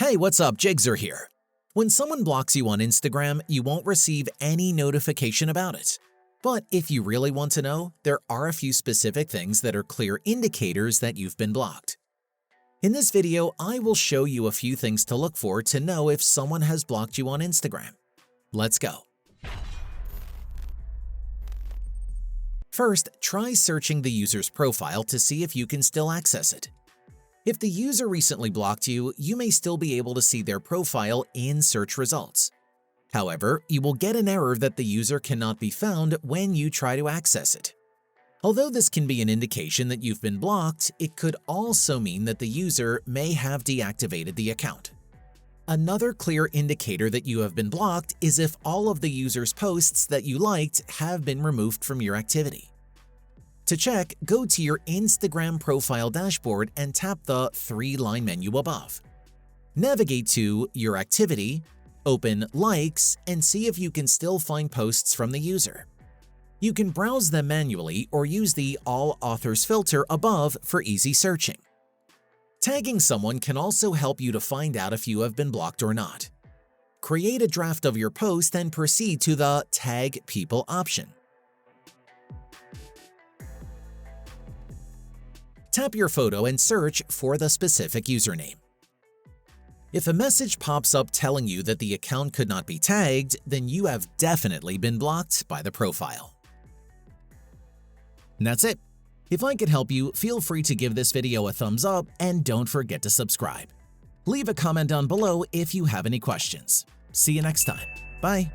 Hey, what's up? Jigzer here. When someone blocks you on Instagram, you won't receive any notification about it. But if you really want to know, there are a few specific things that are clear indicators that you've been blocked. In this video, I will show you a few things to look for to know if someone has blocked you on Instagram. Let's go. First, try searching the user's profile to see if you can still access it. If the user recently blocked you, you may still be able to see their profile in search results. However, you will get an error that the user cannot be found when you try to access it. Although this can be an indication that you've been blocked, it could also mean that the user may have deactivated the account. Another clear indicator that you have been blocked is if all of the user's posts that you liked have been removed from your activity. To check, go to your Instagram profile dashboard and tap the three-line menu above. Navigate to Your Activity, open Likes, and see if you can still find posts from the user. You can browse them manually or use the All Authors filter above for easy searching. Tagging someone can also help you to find out if you have been blocked or not. Create a draft of your post and proceed to the Tag People option. Tap your photo and search for the specific username. If a message pops up telling you that the account could not be tagged, then you have definitely been blocked by the profile. And that's it. If I could help you, feel free to give this video a thumbs up and don't forget to subscribe. Leave a comment down below if you have any questions. See you next time. Bye.